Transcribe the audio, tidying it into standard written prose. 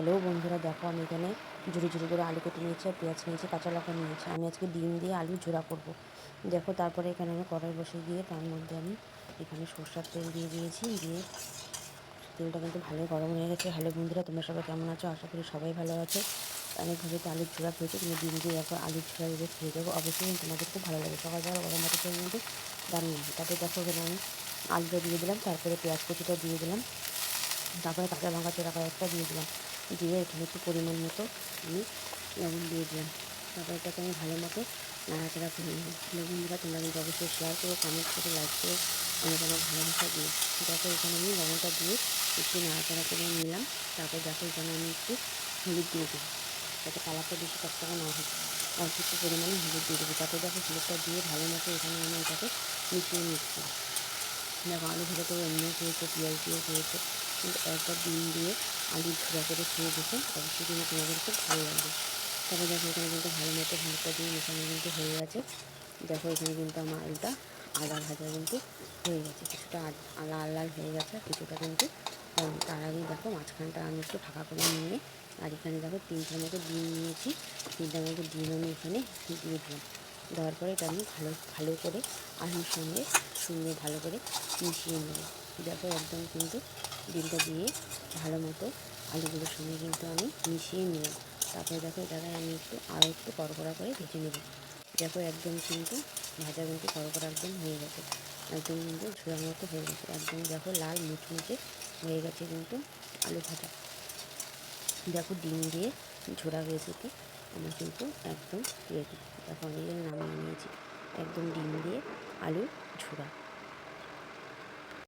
Hello বন্ধুরা, দেখো আমি এখানে ঝুড়ি ঝুড়ি করে আলু কেটে নিয়েছি আর পেঁয়াজ নিয়েছি, কাঁচা লঙ্কা নিয়েছি। আমি আজকে ডিম দিয়ে আলু ঝোড়া করব। দেখো তারপরে এখানে আমি কড়াই বসিয়ে দিয়ে তার মধ্যে আমি এখানে সরষের তেল দিয়ে দিয়েছি। দিয়ে তেলটা কিন্তু ভালোই গরম হয়ে গেছে। হ্যালো বন্ধুরা, তোমরা সবাই কেমন আছো? আশা করি সবাই ভালো আছো। অনেকভাবে তো আলুর ঝোড়া খেয়েছো, তুমি ডিম দিয়ে একবার আলুর ঝোড়া দিয়ে খেয়ে যাবো, অবশ্যই কিন্তু তোমাদের খুব ভালো লাগে। সকালবেলা গরম ভাতের সঙ্গে কিন্তু দারুণ লাগে। তারপরে দেখো এখানে আমি আলুটা দিয়ে দিলাম, তারপরে পেঁয়াজ কুচিটা দিয়ে দিলাম, তারপরে কাঁচা লঙ্কা চেরা কয়েকটা দিয়ে দিলাম। দিয়ে এখানে একটু পরিমাণ মতো আমি লবণ দিয়ে দিলাম। তারপরে এটাকে আমি ভালো মতো নাড়াচাড়া করে নেব। বন্ধুরা, তোমরা কিন্তু অবশ্যই শেয়ার করো, কমেন্ট করে, লাইক করো, অনেক অনেক ভালোবাসা দিও। দেখো এখানে আমি লবণটা দিয়ে একটু নাড়াচাড়া করে নিলাম। তারপর দেখো এখানে আমি একটু হলুদ দিয়ে দেবো, যাতে কালারটা বেশি টকটকা না হয়। অল্প একটু পরিমাণে হলুদ দিয়ে দেবো। তারপর দেখো হলুদটা দিয়ে ভালো মতো এখানে আমি এটাকে মিশিয়ে নিচ্ছি। দেখো আলু ভাজা তো এমনিও খেয়েছে, পেঁয়াজ দিয়েও খেয়েছে, কিন্তু একবার ডিম দিয়ে আলু ঝোড়া করে খেয়ে দেখো, অবশ্যই কিন্তু তোমাদের খুব ভালো লাগবে। তারপর দেখো এখানে কিন্তু ভালো মতো হালকা দিয়ে মেশানো কিন্তু হয়ে গেছে। দেখো এখানে কিন্তু আমার আলুটা আদা ভাজা কিন্তু হয়ে গেছে, কিছুটা লাল লাল হয়ে গেছে আর কিছুটা কিন্তু হয়নি। তার আগে দেখো মাঝখানটা আমি একটু ফাঁকা করে নিয়ে আর এখানে দেখো 3টার মতো ডিম নিয়েছি। 3টার মতো ডিম আমি এখানে দিয়ে দিলাম। দেওয়ার পরে এটা আমি ভালো ভালো করে আলুর সঙ্গে সুন্দর ভালো করে মিশিয়ে নেব। দেখো একদম কিন্তু ডিমটা দিয়ে ভালো মতো আলুগুলোর সঙ্গে কিন্তু আমি মিশিয়ে নিলাম। তারপরে দেখো এটাকে আমি আরও একটু কড়কড়া করে ভেজে নেব। দেখো একদম কিন্তু ভাজা কিন্তু কড়কড়া একদম হয়ে গেছে, একদম কিন্তু ঝোড়ার মতো হয়ে গেছে, একদম দেখো লাল মুচমুচে হয়ে গেছে কিন্তু আলু ভাজা। দেখো ডিম দিয়ে ঝোড়া রেসিপি আমার কিন্তু একদম রেডি। দেখো আমি নামিয়ে নিয়েছি, একদম ডিম দিয়ে আলুর ঝোড়া।